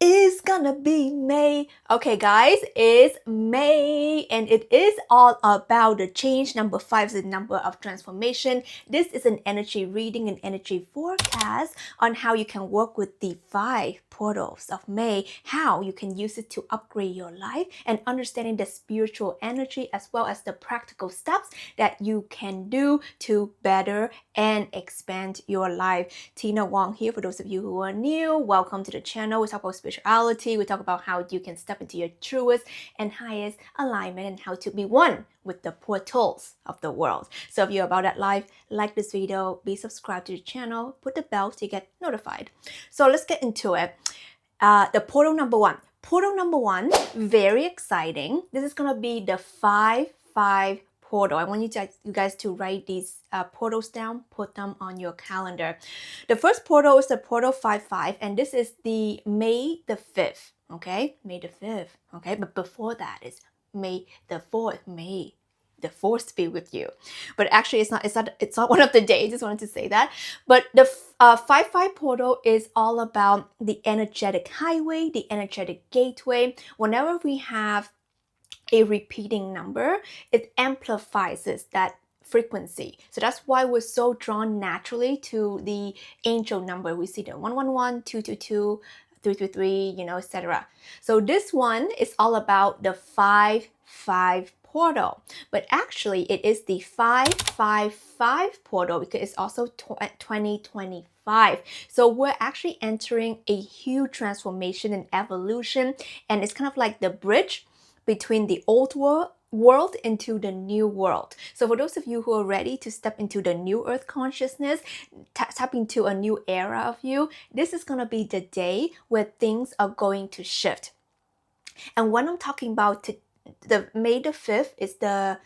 It's gonna be May. Okay, guys, it's May and it is all about the change. Number 5 is the number of transformation. This is an energy reading, an energy forecast on how you can work with the 5 portals of May, how you can use it to upgrade your life, and understanding the spiritual energy as well as the practical steps that you can do to better and expand your life. Tina Wong here. For those of you who are new, welcome to the channel. We talk about spirituality. We talk about how you can step into your truest and highest alignment and how to be one with the portals of the world. So if you're about that life, like this video, be subscribed to the channel, put the bell to get notified. So let's get into it. The portal number 1. Portal number 1, very exciting. This is going to be the 5-5 portal. I want you guys to write these portals down, put them on your calendar. The first portal is the portal 5-5, and this is the May the 5th. Okay, May the 5th. Okay, but before that is May the 4th. May the force be with you. But actually, it's not one of the days. Just wanted to say that. But the 5-5 portal is all about the energetic highway, the energetic gateway. Whenever we have a repeating number, it amplifies that frequency. So that's why we're so drawn naturally to the angel number. We see the 111, 222, 333, etc. So this one is all about the 5-5 portal, but actually it is the 5-5-5 portal because it's also 2025. So we're actually entering a huge transformation and evolution, and it's kind of like the bridge between the old world into the new world. So for those of you who are ready to step into the new earth consciousness, tap into a new era of you, this is going to be the day where things are going to shift. And when I'm talking about the May the 5th is the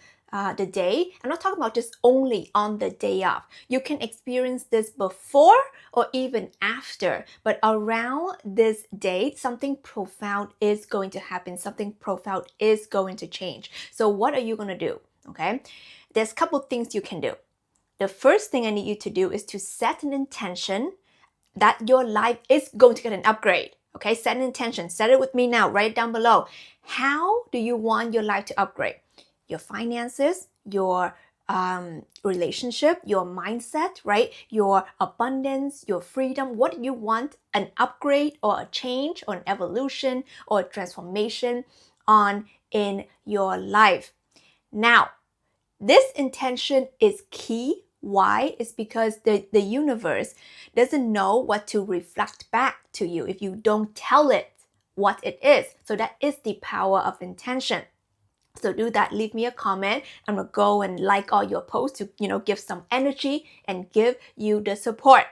day, I'm not talking about just only on the day of. You can experience this before or even after, but around this date, something profound is going to happen. Something profound is going to change. So what are you going to do? Okay, there's a couple things you can do. The first thing I need you to do is to set an intention that your life is going to get an upgrade. Okay, set an intention. Set it with me now. Write it down below. How do you want your life to upgrade? Your finances, your relationship, your mindset, right? Your abundance, your freedom. What do you want an upgrade or a change or an evolution or a transformation on in your life? Now, this intention is key. Why? It's because the universe doesn't know what to reflect back to you if you don't tell it what it is. So that is the power of intention. So do that. Leave me a comment. I'm going to go and like all your posts to, give some energy and give you the support.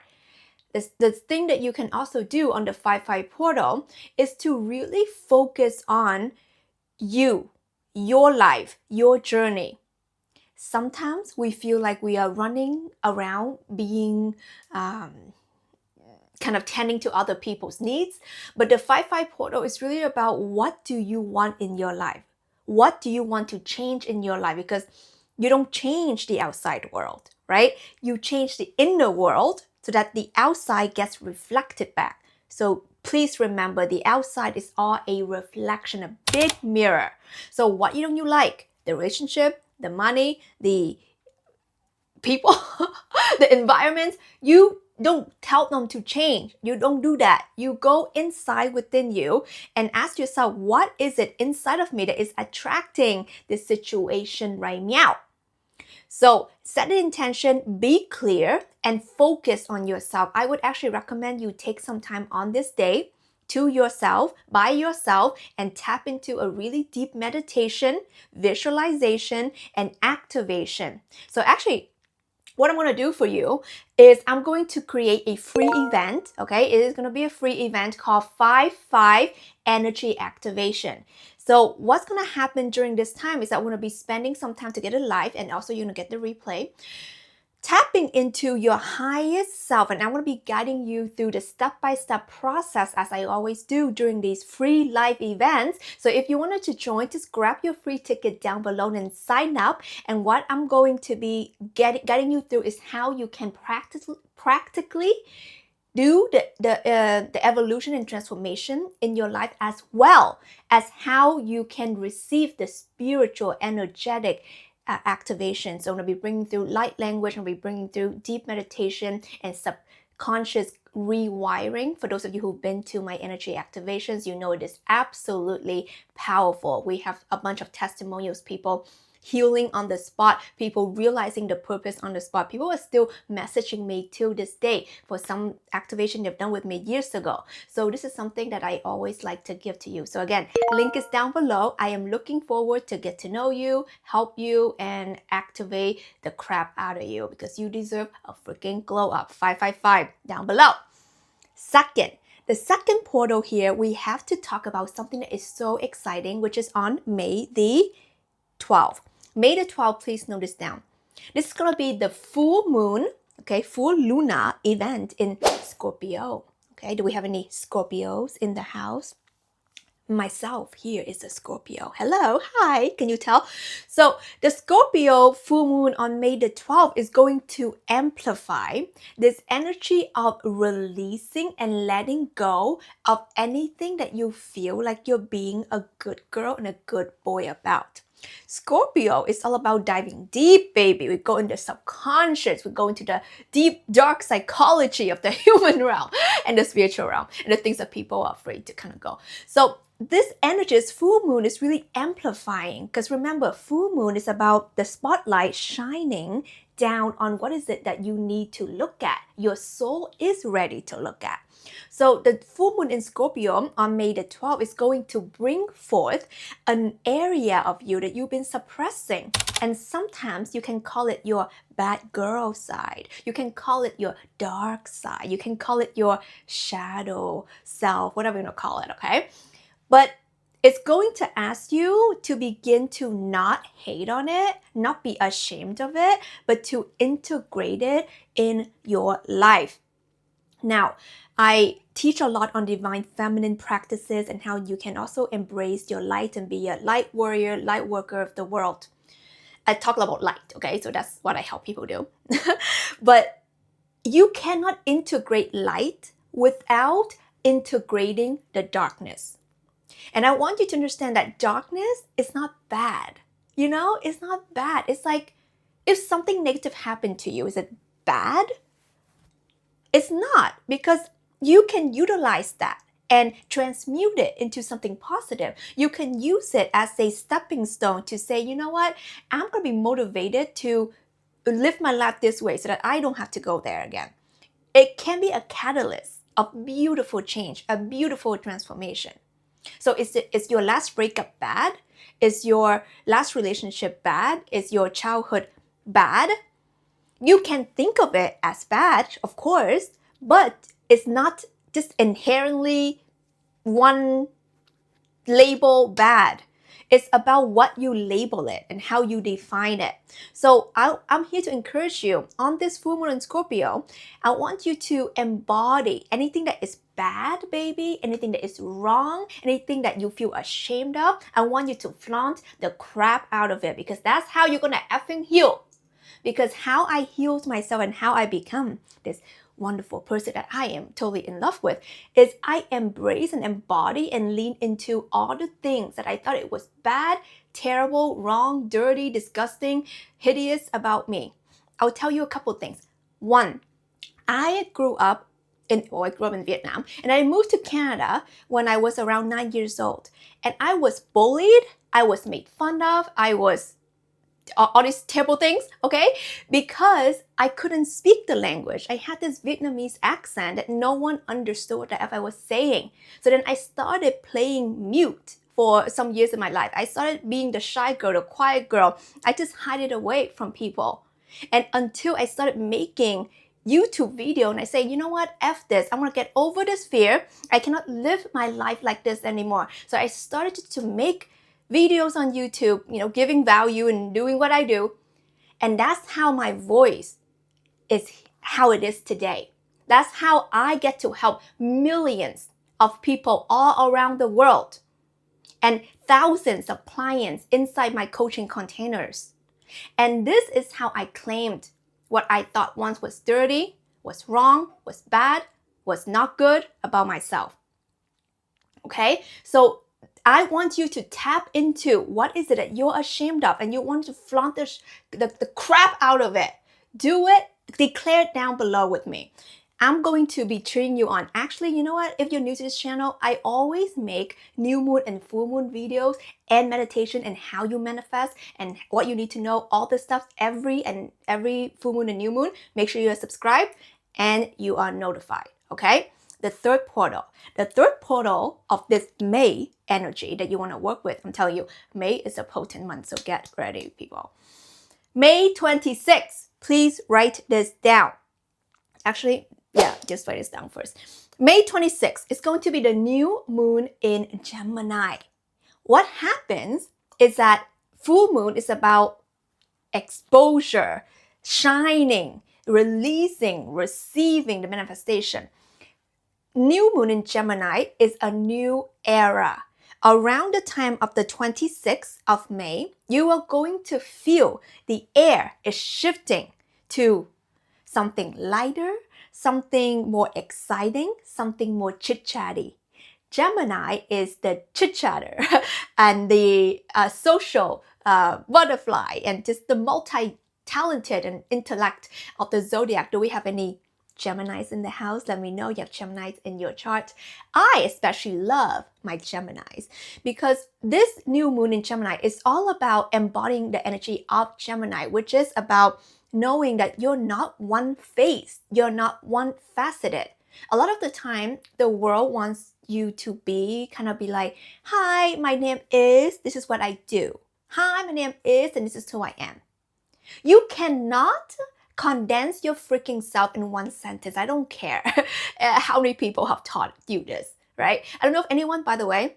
The thing that you can also do on the 5-5 portal is to really focus on you, your life, your journey. Sometimes we feel like we are running around being kind of tending to other people's needs. But the 5-5 portal is really about what do you want in your life? What do you want to change in your life? Because you don't change the outside world, right? You change the inner world so that the outside gets reflected back. So please remember, the outside is all a reflection, a big mirror. So what don't you like? The relationship, the money, the people, the environment, you don't tell them to change. You don't do that. You go inside within you and ask yourself, what is it inside of me that is attracting this situation right now? So set an intention, be clear, and focus on yourself. I would actually recommend you take some time on this day to yourself, by yourself, and tap into a really deep meditation, visualization, and activation. So actually, what I'm going to do for you is I'm going to create a free event, okay? It is going to be a free event called 5-5 Energy Activation. So what's going to happen during this time is that we're going to be spending some time together live, and also you're going to get the replay. Tapping into your highest self, and I'm going to be guiding you through the step-by-step process as I always do during these free live events. So if you wanted to join, just grab your free ticket down below and sign up. And what I'm going to be guiding you through is how you can practically do the evolution and transformation in your life, as well as how you can receive the spiritual, energetic activation. So I'm going to be bringing through light language, I'm going to be bringing through deep meditation and subconscious rewiring. For those of you who've been to my energy activations, you know it is absolutely powerful. We have a bunch of testimonials, people healing on the spot, people realizing the purpose on the spot. People are still messaging me till this day for some activation they've done with me years ago. So this is something that I always like to give to you. So again, link is down below. I am looking forward to get to know you, help you, and activate the crap out of you, because you deserve a freaking glow up. 555 down below. Second, the second portal here, we have to talk about something that is so exciting, which is on May the 12th. May the 12th, please note this down. This is going to be the full moon, okay, full lunar event in Scorpio. Okay, do we have any Scorpios in the house? Myself here is a Scorpio. Hello, hi, can you tell? So the Scorpio full moon on May the 12th is going to amplify this energy of releasing and letting go of anything that you feel like you're being a good girl and a good boy about. Scorpio is all about diving deep, baby. We go into subconscious, we go into the deep, dark psychology of the human realm and the spiritual realm and the things that people are afraid to kind of go. So this energy, this full moon, is really amplifying, because remember, full moon is about the spotlight shining down on what is it that you need to look at. Your soul is ready to look at. So the full moon in Scorpio on May the 12th is going to bring forth an area of you that you've been suppressing. And sometimes you can call it your bad girl side. You can call it your dark side. You can call it your shadow self, whatever you want to call it, okay? But it's going to ask you to begin to not hate on it, not be ashamed of it, but to integrate it in your life. Now, I teach a lot on divine feminine practices and how you can also embrace your light and be a light warrior, light worker of the world. I talk about light, okay? So that's what I help people do. But you cannot integrate light without integrating the darkness. And I want you to understand that darkness is not bad. You know, it's not bad. It's like, if something negative happened to you, is it bad? It's not, because you can utilize that and transmute it into something positive. You can use it as a stepping stone to say, you know what, I'm going to be motivated to live my life this way so that I don't have to go there again. It can be a catalyst of beautiful change, a beautiful transformation. So is your last breakup bad? Is your last relationship bad? Is your childhood bad? You can think of it as bad, of course, but it's not just inherently one label bad. It's about what you label it and how you define it. So I'm here to encourage you on this full moon in Scorpio. I want you to embody anything that is bad, baby, anything that is wrong, anything that you feel ashamed of. I want you to flaunt the crap out of it, because that's how you're gonna effing heal. Because how I healed myself and how I become this wonderful person that I am totally in love with is I embrace and embody and lean into all the things that I thought it was bad, terrible, wrong, dirty, disgusting, hideous about me. I'll tell you a couple things. One, I grew up in Vietnam, and I moved to Canada when I was around 9 years old. And I was bullied, I was made fun of, I was all these terrible things, okay? Because I couldn't speak the language. I had this Vietnamese accent that no one understood what the F I was saying. So then I started playing mute for some years in my life. I started being the shy girl, the quiet girl. I just hide it away from people. And until I started making YouTube video and I say, you know what, F this, I want to get over this fear. I cannot live my life like this anymore. So I started to make videos on YouTube, you know, giving value and doing what I do. And that's how my voice is how it is today. That's how I get to help millions of people all around the world and thousands of clients inside my coaching containers. And this is how I claimed what I thought once was dirty, was wrong, was bad, was not good about myself. Okay, so I want you to tap into what is it that you're ashamed of and you want to flaunt the crap out of it. Do it. Declare it down below with me. I'm going to be cheering you on. Actually, you know what? If you're new to this channel, I always make new moon and full moon videos and meditation and how you manifest and what you need to know, all this stuff every full moon and new moon. Make sure you are subscribed and you are notified, okay? The third portal of this May energy that you want to work with, I'm telling you, May is a potent month, so get ready, people. May 26th, please write this down. Actually, yeah, just write this down first. May 26th is going to be the new moon in Gemini. What happens is that full moon is about exposure, shining, releasing, receiving the manifestation. New moon in Gemini is a new era. Around the time of the 26th of May, you are going to feel the air is shifting to something lighter, something more exciting, something more chit-chatty. Gemini is the chit-chatter and the social butterfly and just the multi-talented and intellect of the zodiac. Do we have any Geminis in the house? Let me know you have Geminis in your chart. I especially love my Geminis because this new moon in Gemini is all about embodying the energy of Gemini, which is about knowing that you're not one-faced, you're not one-faceted. A lot of the time, the world wants you to be like, hi, my name is, this is what I do. Hi, my name is, and this is who I am. You cannot condense your freaking self in one sentence. I don't care how many people have taught you this, right? I don't know if anyone, by the way,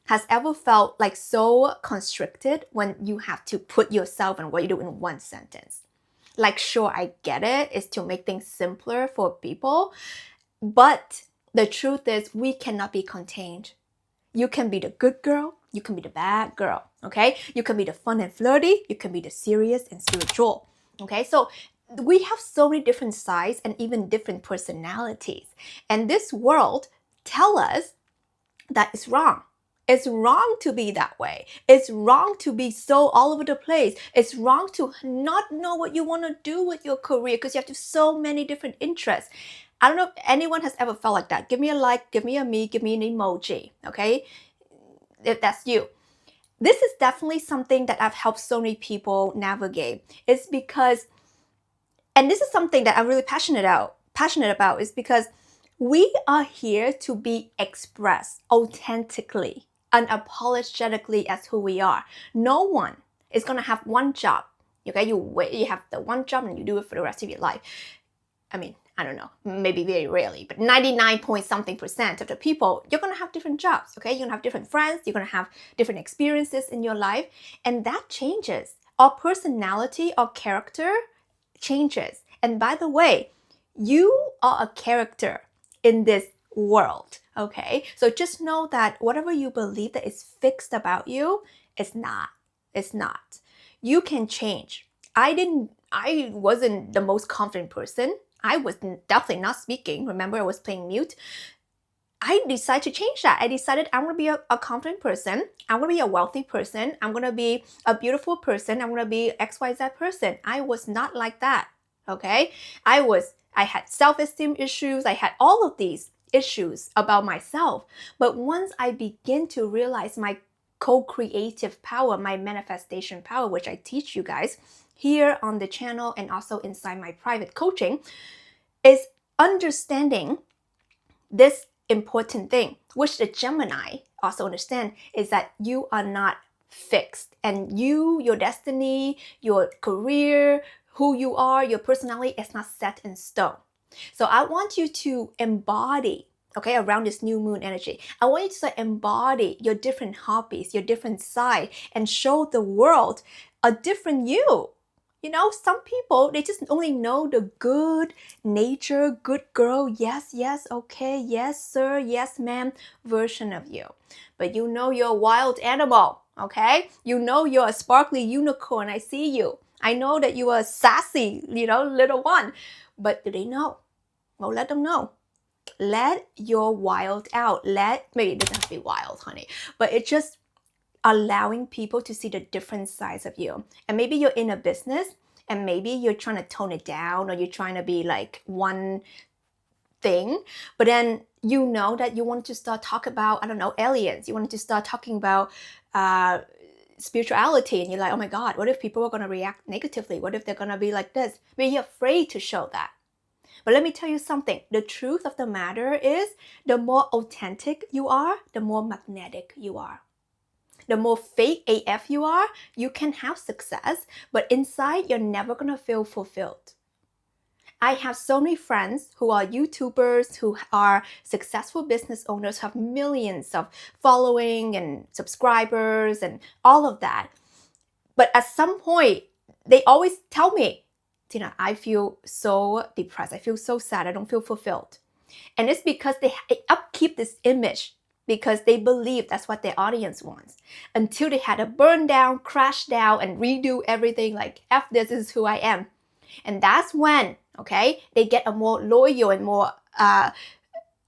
has ever felt like so constricted when you have to put yourself and what you do in one sentence. Like, sure, I get it. It's to make things simpler for people. But the truth is we cannot be contained. You can be the good girl. You can be the bad girl, okay? You can be the fun and flirty. You can be the serious and spiritual, okay? So we have so many different sides and even different personalities. And this world tell us that it's wrong. It's wrong to be that way. It's wrong to be so all over the place. It's wrong to not know what you want to do with your career because you have so many different interests. I don't know if anyone has ever felt like that. Give me a like, give me a me, give me an emoji, okay? If that's you. This is definitely something that I've helped so many people navigate. It's because, and this is something that I'm really passionate about, is because we are here to be expressed authentically, unapologetically as who we are. No one is going to have one job. Okay, you have the one job and you do it for the rest of your life. I mean, I don't know, maybe very rarely, but 99% of the people, you're going to have different jobs, okay? You're going to have different friends, you're going to have different experiences in your life, and that changes. Our personality, our character changes. And by the way, you are a character in this world, okay? So just know that whatever you believe that is fixed about you, it's not. It's not. You can change. I wasn't the most confident person. I was definitely not speaking. Remember, I was playing mute. I decided to change that. I decided I'm going to be a confident person. I'm going to be a wealthy person. I'm going to be a beautiful person. I'm going to be XYZ person. I was not like that, okay? I had self-esteem issues. I had all of these issues about myself. But once I begin to realize my co-creative power, my manifestation power, which I teach you guys here on the channel and also inside my private coaching, is understanding this important thing, which the Gemini also understand, is that you are not fixed, and your destiny, your career, who you are, your personality is not set in stone. So I want you to embody, okay, around this new moon energy, I want you to embody your different hobbies, your different side, and show the world a different you. You know, some people, they just only know the good nature, good girl, yes, okay, yes, sir, yes, ma'am version of you. But you know you're a wild animal, okay? You know you're a sparkly unicorn. I see you. I know that you are a sassy, little one. But do they know? Well, let them know. Let your wild out. Maybe it doesn't have to be wild, honey, but it's just allowing people to see the different sides of you. And maybe you're in a business and maybe you're trying to tone it down, or you're trying to be like one thing, but then you know that you want to start talk about, I don't know, aliens. You want to start talking about spirituality, and you're like, oh my God, what if people are going to react negatively? What if they're going to be like this? But you're afraid to show that. But let me tell you something. The truth of the matter is, the more authentic you are, the more magnetic you are. The more fake AF you are, you can have success, but inside you're never going to feel fulfilled. I have so many friends who are YouTubers, who are successful business owners, have millions of following and subscribers and all of that. But at some point, they always tell me, Tina, I feel so depressed. I feel so sad. I don't feel fulfilled. And it's because they upkeep this image because they believe that's what their audience wants, until they had to burn down, crash down, and redo everything like, F this is who I am. And that's when, okay, they get a more loyal and more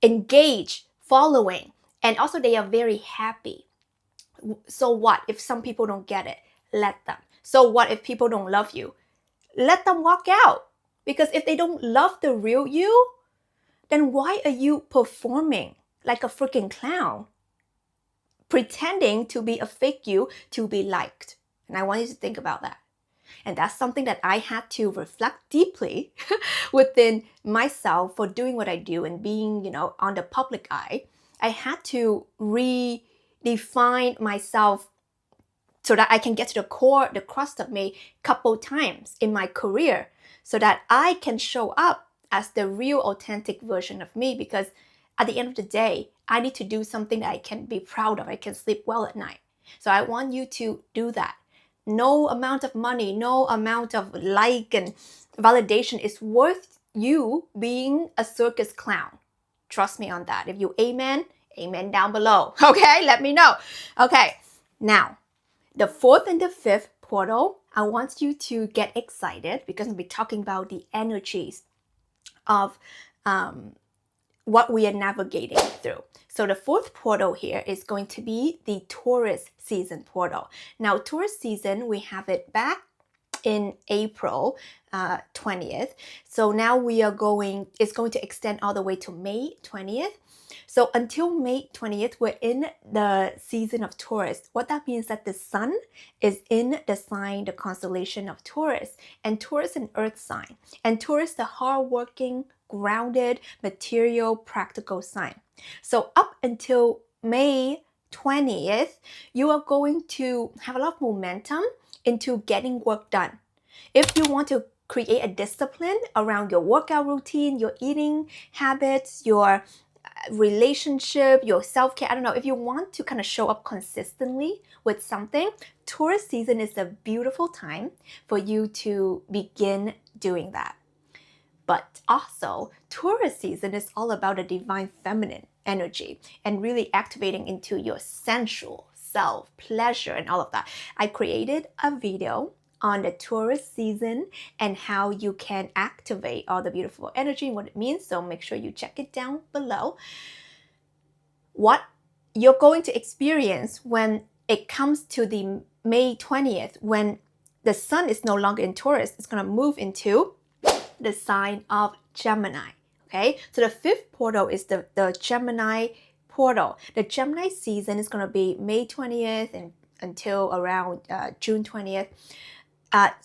engaged following. And also they are very happy. So what if some people don't get it? Let them. So what if people don't love you? Let them walk out. Because if they don't love the real you, then why are you performing like a freaking clown? Pretending to be a fake you to be liked. And I want you to think about that. And that's something that I had to reflect deeply within myself for doing what I do and being, on the public eye. I had to redefine myself so that I can get to the core, the crust of me a couple times in my career, so that I can show up as the real authentic version of me. Because at the end of the day, I need to do something that I can be proud of. I can sleep well at night. So I want you to do that. No amount of money, no amount of like and validation is worth you being a circus clown. Trust me on that. If you amen down below. Okay, let me know. Okay, now, the 4th and the 5th portal, I want you to get excited because I'll be talking about the energies of what we are navigating through. So the 4th portal here is going to be the Taurus season portal. Now, Taurus season, we have it back in April 20th. So now it's going to extend all the way to May 20th. So until May 20th, we're in the season of Taurus. What that means is that the sun is in the sign, the constellation of Taurus. And Taurus an earth sign. And Taurus, the hardworking, grounded, material, practical sign. So up until May 20th, you are going to have a lot of momentum into getting work done. If you want to create a discipline around your workout routine, your eating habits, your relationship, your self-care, I don't know, if you want to kind of show up consistently with something, Taurus season is a beautiful time for you to begin doing that. But also, Taurus season is all about a divine feminine energy and really activating into your sensual self, pleasure, and all of that. I created a video on the Taurus season and how you can activate all the beautiful energy and what it means. So make sure you check it down below. What you're going to experience when it comes to the May 20th, when the sun is no longer in Taurus, it's going to move into the sign of Gemini. Okay, so the 5th portal is the Gemini portal. The Gemini season is going to be May 20th and until around June 20th.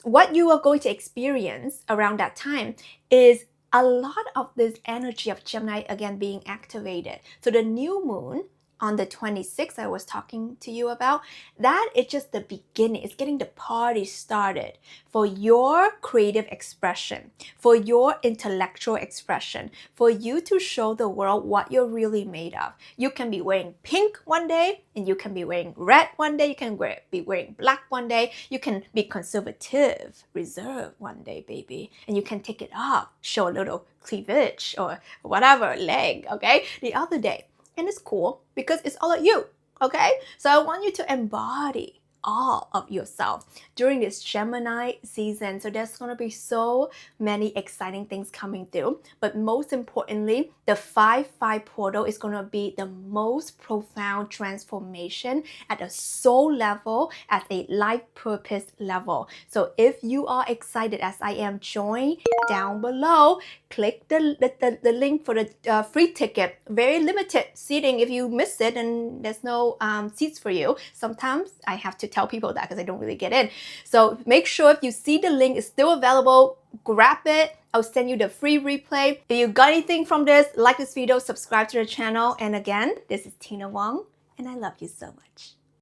What you are going to experience around that time is a lot of this energy of Gemini again being activated. So the new moon on the 26th I was talking to you about, that is just the beginning. It's getting the party started for your creative expression, for your intellectual expression, for you to show the world what you're really made of. You can be wearing pink one day, and you can be wearing red one day, you can be wearing black one day, you can be conservative, reserved one day, baby, and you can take it off, show a little cleavage or whatever, leg, okay, the other day. And it's cool because it's all of you, okay? So I want you to embody all of yourself during this Gemini season. So there's going to be so many exciting things coming through. But most importantly, the 5-5 portal is going to be the most profound transformation at a soul level, at a life purpose level. So if you are excited as I am, join down below. Click the link for the free ticket. Very limited seating. If you miss it and there's no seats for you, sometimes I have to tell people that because I don't really get in. So make sure if you see the link is still available, grab it. I'll send you the free replay. If you got anything from this, like this video, subscribe to the channel. And again, this is Tina Wong, and I love you so much.